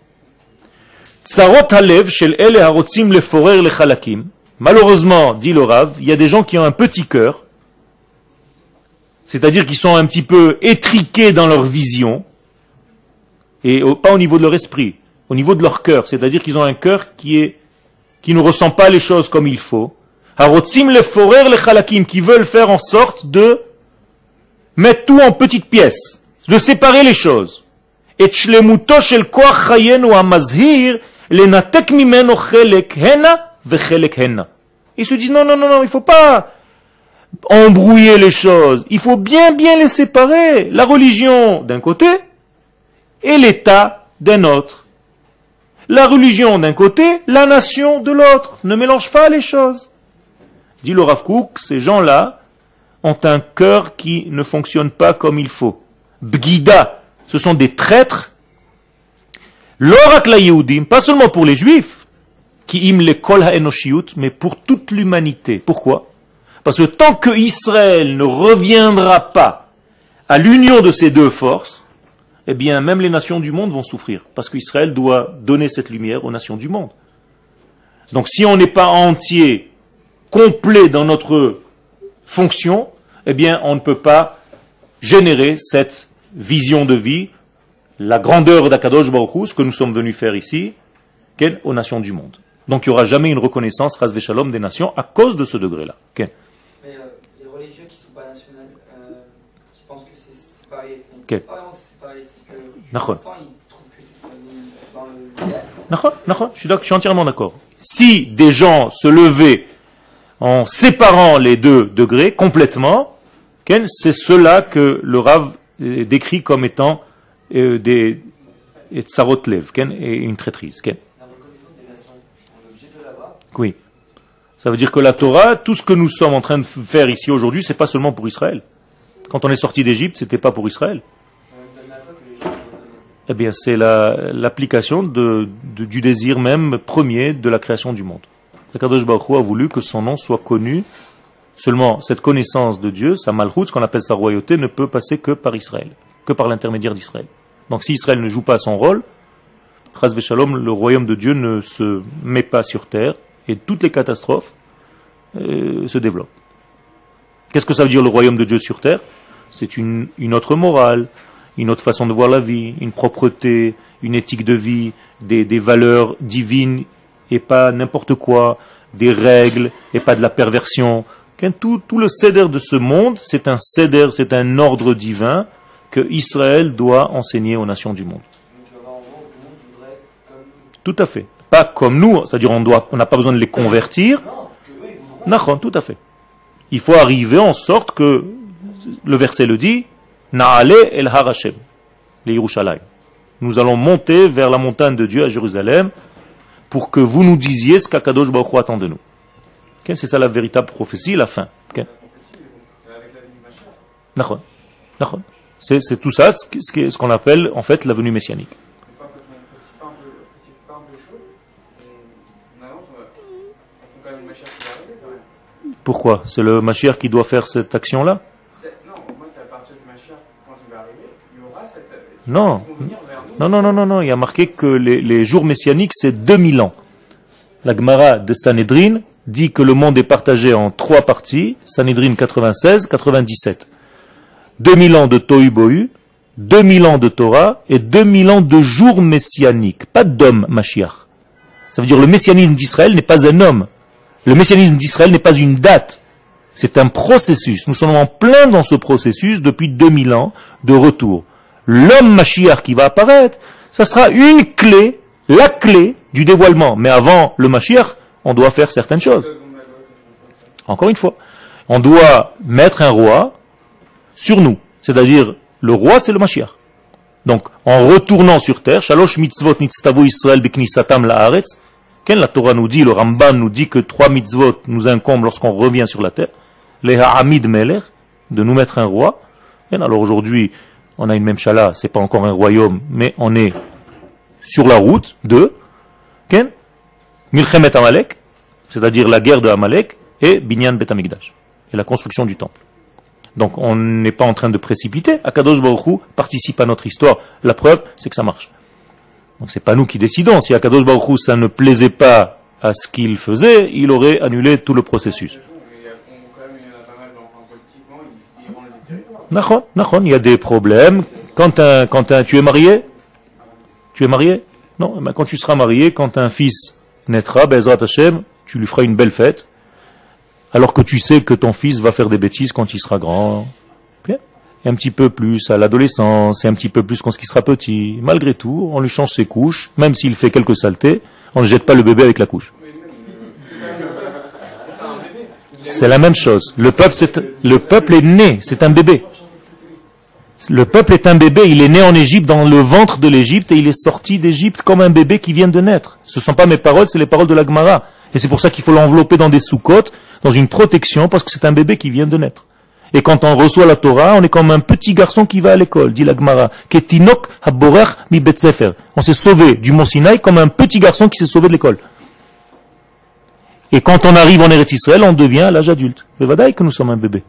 Malheureusement, dit le Rav, il y a des gens qui ont un petit cœur, c'est-à-dire qui sont un petit peu étriqués dans leur vision, et pas au niveau de leur esprit, au niveau de leur cœur, c'est-à-dire qu'ils ont un cœur qui ne ressent pas les choses comme il faut. Qui veulent faire en sorte de mettre tout en petites pièces, de séparer les choses. Et ils se disent non, il ne faut pas embrouiller les choses, il faut bien les séparer, la religion d'un côté et l'État d'un autre. La religion d'un côté, la nation de l'autre. Ne mélange pas les choses. Dit le Rav Kook, ces gens-là ont un cœur qui ne fonctionne pas comme il faut. Bgida, ce sont des traîtres. L'orak la Yehudim, pas seulement pour les Juifs, qui im le kol ha'enoshiyut, mais pour toute l'humanité. Pourquoi? Parce que tant que Israël ne reviendra pas à l'union de ces deux forces, eh bien même les nations du monde vont souffrir. Parce qu'Israël doit donner cette lumière aux nations du monde. Donc si on n'est pas entier, complet dans notre fonction, eh bien, on ne peut pas générer cette vision de vie, la grandeur d'Akadosh Baruch Hu, ce que nous sommes venus faire ici, aux nations du monde. Donc il n'y aura jamais une reconnaissance, Chas v'Shalom, des nations à cause de ce degré-là. Mais les religieux qui ne sont pas nationales, qui pensent que c'est pareil, pas vraiment que c'est pareil, c'est que pour l'instant ils trouvent que c'est dans le... Je suis entièrement d'accord. Si des gens se levaient en séparant les deux degrés complètement, c'est cela que le Rav décrit comme étant des tsarot lev, et une traîtrise. La reconnaissance des nations, on est obligé de là-bas. Oui. Ça veut dire que la Torah, tout ce que nous sommes en train de faire ici aujourd'hui, c'est pas seulement pour Israël. Quand on est sorti d'Égypte, c'était pas pour Israël. Ça nous amène à quoi que les gens reconnaissent? Eh bien, c'est l'application du désir même premier de la création du monde. Akadosh Baruch Hu a voulu que son nom soit connu. Seulement, cette connaissance de Dieu, sa malchut, ce qu'on appelle sa royauté, ne peut passer que par Israël, que par l'intermédiaire d'Israël. Donc si Israël ne joue pas son rôle, Chas v'Shalom, le royaume de Dieu ne se met pas sur terre et toutes les catastrophes se développent. Qu'est-ce que ça veut dire le royaume de Dieu sur terre? C'est une autre morale, une autre façon de voir la vie, une propreté, une éthique de vie, des valeurs divines et pas n'importe quoi, des règles et pas de la perversion. Tout le seder de ce monde, c'est un seder, c'est un ordre divin que Israël doit enseigner aux nations du monde. Donc il va y avoir un moment où le monde voudrait comme nous. Tout à fait. Pas comme nous, c'est-à-dire on n'a pas besoin de les convertir. Non, que eux ils voudront. Tout à fait. Il faut arriver en sorte que, le verset le dit, Na'ale el har Hashem, les Yerushalayim. Nous allons monter vers la montagne de Dieu à Jérusalem pour que vous nous disiez ce qu'Akadosh Baruch Hu attend de nous. C'est ça la véritable prophétie, la fin. C'est tout ça, ce qu'on appelle en fait la venue messianique. Pourquoi? C'est le Mashiach qui doit faire cette action-là? Non, moi c'est à partir du Mashiach, quand il va arriver, il y aura cette... Non, il y a marqué que les jours messianiques c'est 2000 ans. La Gemara de Sanhedrin dit que le monde est partagé en 3 parties, Sanhedrin 96, 97. 2000 ans de Tohu Bohu, 2000 ans de Torah et 2000 ans de jours messianiques, pas d'homme Mashiach. Ça veut dire le messianisme d'Israël n'est pas un homme. Le messianisme d'Israël n'est pas une date. C'est un processus. Nous sommes en plein dans ce processus depuis 2000 ans de retour. L'homme Mashiach qui va apparaître, ça sera une clé, la clé du dévoilement. Mais avant le Mashiach, on doit faire certaines choses. Encore une fois, on doit mettre un roi sur nous. C'est-à-dire, le roi c'est le Mashiach. Donc, en retournant sur terre, Shalosh mitzvot nitztavu Israël beknisatam la'aretz, la Torah nous dit, le Ramban nous dit que 3 mitzvot nous incombent lorsqu'on revient sur la terre. Les ha'amid melech, de nous mettre un roi. Et alors aujourd'hui, on a une même chala, c'est pas encore un royaume, mais on est sur la route de Milchemet Amalek, c'est-à-dire la guerre de Amalek, et Binyan Bet Hamikdash, et la construction du temple. Donc on n'est pas en train de précipiter. Akadosh Baruch Hu participe à notre histoire. La preuve, c'est que ça marche. Donc c'est pas nous qui décidons. Si Akadosh Baruch Hu ça ne plaisait pas à ce qu'il faisait, il aurait annulé tout le processus. Il y a des problèmes. Tu es marié? Tu es marié? Non, quand tu seras marié, quand un fils naîtra, Be'ezrat Hashem, tu lui feras une belle fête, alors que tu sais que ton fils va faire des bêtises quand il sera grand. Et un petit peu plus à l'adolescence, et un petit peu plus quand il sera petit. Malgré tout, on lui change ses couches, même s'il fait quelques saletés, on ne jette pas le bébé avec la couche. C'est la même chose. Le peuple est né, c'est un bébé. Le peuple est un bébé, il est né en Égypte, dans le ventre de l'Égypte, et il est sorti d'Égypte comme un bébé qui vient de naître. Ce ne sont pas mes paroles, c'est les paroles de la Gemara. Et c'est pour ça qu'il faut l'envelopper dans des sous-côtes, dans une protection, parce que c'est un bébé qui vient de naître. Et quand on reçoit la Torah, on est comme un petit garçon qui va à l'école, dit la Gemara. Ketinok haborech mi bet sefer. On s'est sauvé du Mont Sinaï comme un petit garçon qui s'est sauvé de l'école. Et quand on arrive en Eretz Israël, on devient à l'âge adulte. Mais vadaï que nous sommes un bébé.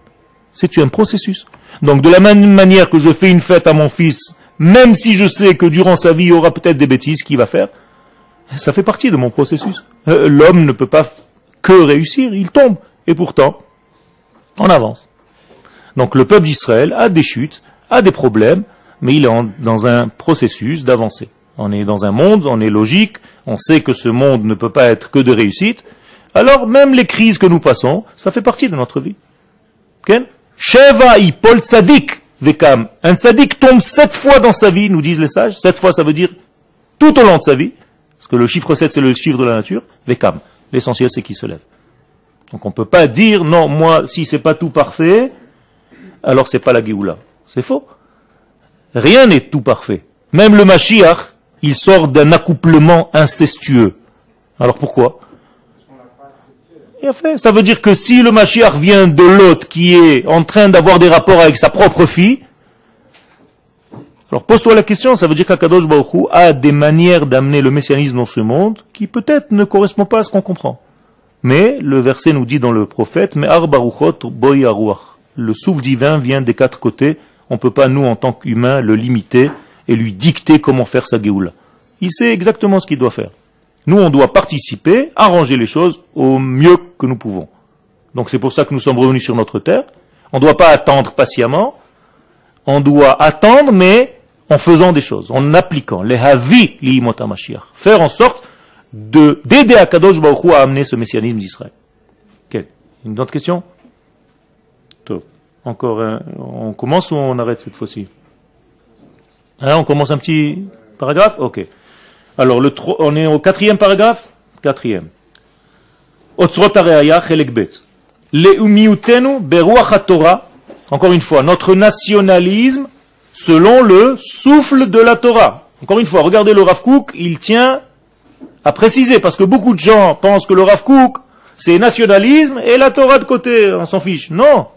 C'est un processus. Donc de la même manière que je fais une fête à mon fils, même si je sais que durant sa vie, il y aura peut-être des bêtises qu'il va faire, ça fait partie de mon processus. L'homme ne peut pas que réussir, il tombe. Et pourtant, on avance. Donc le peuple d'Israël a des chutes, a des problèmes, mais il est dans un processus d'avancée. On est dans un monde, on est logique, on sait que ce monde ne peut pas être que de réussite, alors même les crises que nous passons, ça fait partie de notre vie. Sheva ipol tzadik vekam. Un tzadik tombe 7 fois dans sa vie, nous disent les sages. 7 fois, ça veut dire tout au long de sa vie, parce que le chiffre 7, c'est le chiffre de la nature, vekam. L'essentiel, c'est qu'il se lève. Donc on ne peut pas dire, non, moi, si c'est pas tout parfait, alors c'est pas la Géoula. C'est faux. Rien n'est tout parfait. Même le Mashiach, il sort d'un accouplement incestueux. Alors pourquoi? Ça veut dire que si le Mashiach vient de l'autre qui est en train d'avoir des rapports avec sa propre fille, alors pose-toi la question, ça veut dire qu'Akadosh Baruch Hu a des manières d'amener le messianisme dans ce monde qui peut-être ne correspondent pas à ce qu'on comprend. Mais le verset nous dit dans le prophète, mais Ar Baruchot Boy Aruach. Le souffle divin vient des 4 côtés. On ne peut pas, nous, en tant qu'humains, le limiter et lui dicter comment faire sa Géoula. Il sait exactement ce qu'il doit faire. Nous, on doit participer, arranger les choses au mieux que nous pouvons. Donc c'est pour ça que nous sommes revenus sur notre terre. On ne doit pas attendre patiemment. On doit attendre, mais en faisant des choses, en appliquant. Les havi li'imot HaMashiach. Faire en sorte d'aider Akadosh Baruch Hu à amener ce messianisme d'Israël. Okay. Une autre question? Encore un. On commence ou on arrête cette fois-ci? On commence un petit paragraphe? Ok. Alors, on est au 4e paragraphe? 4e. Otzrot HaReaya, Chelek Bet. Le'umiutenu beruach HaTorah. Encore une fois, notre nationalisme selon le souffle de la Torah. Encore une fois, regardez le Rav Kook, il tient à préciser, parce que beaucoup de gens pensent que le Rav Kook, c'est nationalisme et la Torah de côté, on s'en fiche. Non.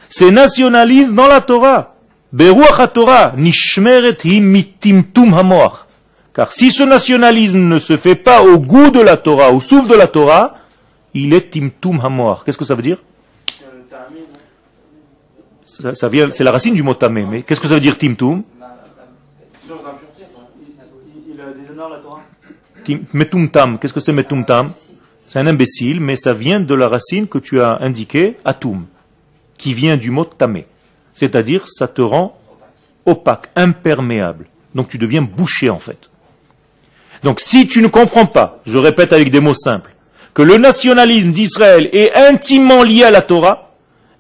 C'est nationalisme dans la Torah. Beruach HaTorah, nishmeret hi mitimtum hamoach. Car si ce nationalisme ne se fait pas au goût de la Torah, au souffle de la Torah, il est timtum hamoach. Qu'est-ce que ça veut dire? Ça vient, c'est la racine du mot tamé, mais qu'est-ce que ça veut dire timtum? Il déshonore la Torah. Metumtam, qu'est-ce que c'est metumtam? C'est un imbécile, mais ça vient de la racine que tu as indiquée, atum, qui vient du mot tamé. C'est-à-dire, ça te rend opaque, imperméable. Donc tu deviens bouché en fait. Donc si tu ne comprends pas, je répète avec des mots simples, que le nationalisme d'Israël est intimement lié à la Torah,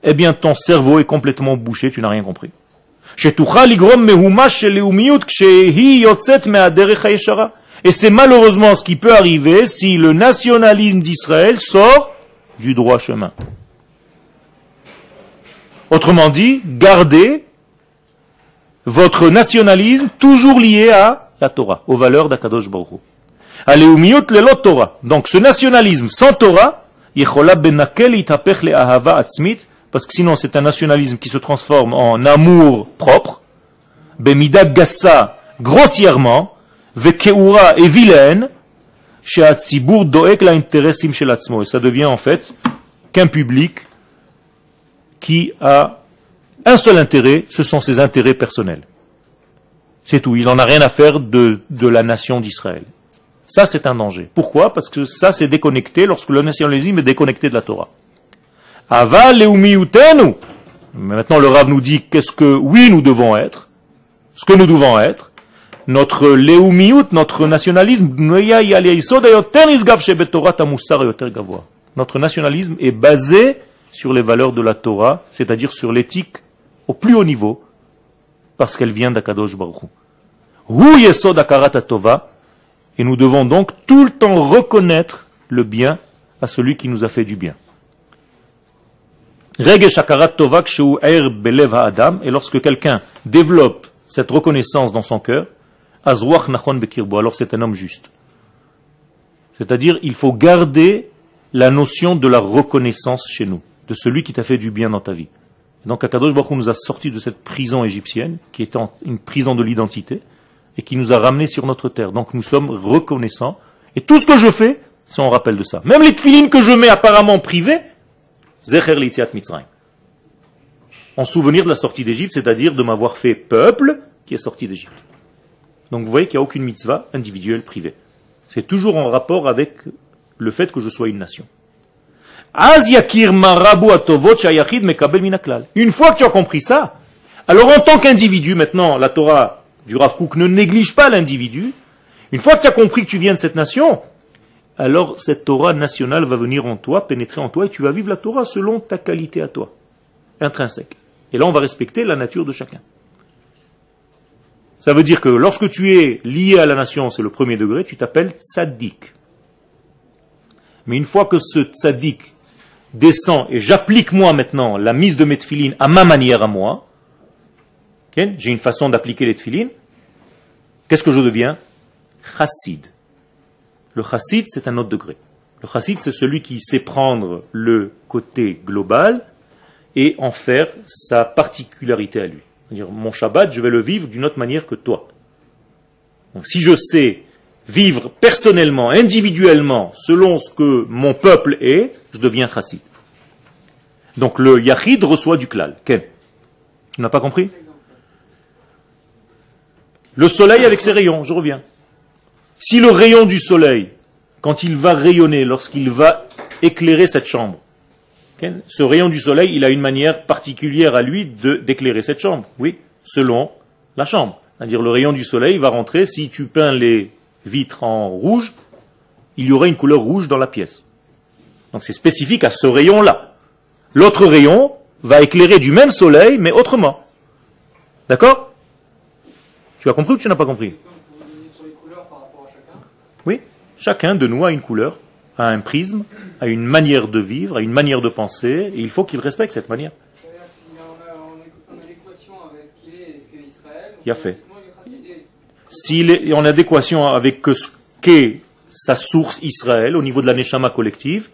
eh bien ton cerveau est complètement bouché, tu n'as rien compris. Et c'est malheureusement ce qui peut arriver si le nationalisme d'Israël sort du droit chemin. Autrement dit, gardez votre nationalisme toujours lié à la Torah, aux valeurs d'Akadosh Baruch Hu. Aleumiyut lelo Torah. Donc ce nationalisme sans Torah, yechola benakel itapech le'ahava atzmit, parce que sinon c'est un nationalisme qui se transforme en amour propre, bemida gassa, grossièrement, vekeura et vilaine, she'atzibur doek la'interesim shel atzmo. Et ça devient en fait qu'un public qui a un seul intérêt, ce sont ses intérêts personnels. C'est tout, il n'en a rien à faire de la nation d'Israël. Ça, c'est un danger. Pourquoi? Parce que ça, c'est déconnecté lorsque le nationalisme est déconnecté de la Torah. Ava leumiyutenu. Maintenant, le Rav nous dit qu'est-ce que, oui, nous devons être, ce que nous devons être. Notre leumiyut, notre nationalisme, notre nationalisme est basé sur les valeurs de la Torah, c'est-à-dire sur l'éthique au plus haut niveau, parce qu'elle vient d'Akadosh Baruch Hu. Hu yesod akarat atova, et nous devons donc tout le temps reconnaître le bien à celui qui nous a fait du bien. Regesh akarat tova kshu er belev ha'adam, et lorsque quelqu'un développe cette reconnaissance dans son cœur, azruach nachon bekirbo, alors c'est un homme juste. C'est-à-dire, il faut garder la notion de la reconnaissance chez nous, de celui qui t'a fait du bien dans ta vie. Donc Akadosh Baruch Hu nous a sortis de cette prison égyptienne, qui était une prison de l'identité, et qui nous a ramenés sur notre terre. Donc nous sommes reconnaissants, et tout ce que je fais, c'est en rappel de ça. Même les tefilines que je mets apparemment privées, Zecher l'Itziat Mitzrayim. En souvenir de la sortie d'Égypte, c'est-à-dire de m'avoir fait peuple qui est sorti d'Égypte. Donc vous voyez qu'il n'y a aucune mitzvah individuelle privée. C'est toujours en rapport avec le fait que je sois une nation. Une fois que tu as compris ça, Alors en tant qu'individu, maintenant, la Torah du Rav Kook ne néglige pas l'individu. Une fois que tu as compris que tu viens de cette nation, alors cette Torah nationale va venir en toi, pénétrer en toi, et tu vas vivre la Torah selon ta qualité à toi, intrinsèque. Et là, on va respecter la nature de chacun. Ça veut dire que lorsque tu es lié à la nation, c'est le premier degré, tu t'appelles tzaddik. Mais une fois que ce tzaddik descend, et j'applique moi maintenant la mise de mes tefilines à ma manière à moi, okay, j'ai une façon d'appliquer les tefilines, qu'est-ce que je deviens? Chassid. Le chassid, c'est un autre degré. Le chassid, c'est celui qui sait prendre le côté global et en faire sa particularité à lui. C'est-à-dire, mon Shabbat, je vais le vivre d'une autre manière que toi. Donc, si je sais vivre personnellement, individuellement, selon ce que mon peuple est, je deviens chassid. Donc, le yachid reçoit du klal. Ken, tu n'as pas compris? Le soleil avec ses rayons, je reviens. Si le rayon du soleil, quand il va rayonner, lorsqu'il va éclairer cette chambre, ce rayon du soleil, il a une manière particulière à lui d'éclairer cette chambre. Oui, selon la chambre. C'est-à-dire le rayon du soleil va rentrer, si tu peins les vitres en rouge, il y aura une couleur rouge dans la pièce. Donc c'est spécifique à ce rayon-là. L'autre rayon va éclairer du même soleil, mais autrement. D'accord? Tu as compris ou tu n'as pas compris? Oui, chacun de nous a une couleur, a un prisme, a une manière de vivre, a une manière de penser, et il faut qu'il respecte cette manière. C'est-à-dire que si on a l'équation avec ce qu'il est et ce qu'est Israël, il a fait. S'il est en adéquation avec ce qu'est sa source Israël, au niveau de la neshama collective,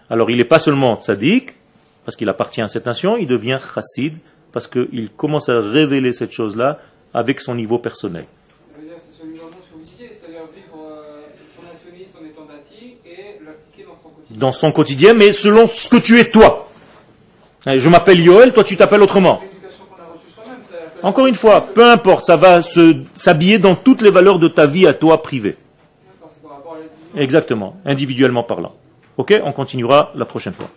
alors il n'est pas seulement tzaddik, parce qu'il appartient à cette nation, il devient chassid, parce qu'il commence à révéler cette chose-là avec son niveau personnel. Dans son quotidien, mais selon ce que tu es toi. Je m'appelle Yoel, toi tu t'appelles autrement. Encore une fois, peu importe, ça va s'habiller dans toutes les valeurs de ta vie à toi privée. Exactement, individuellement parlant. Ok, on continuera la prochaine fois.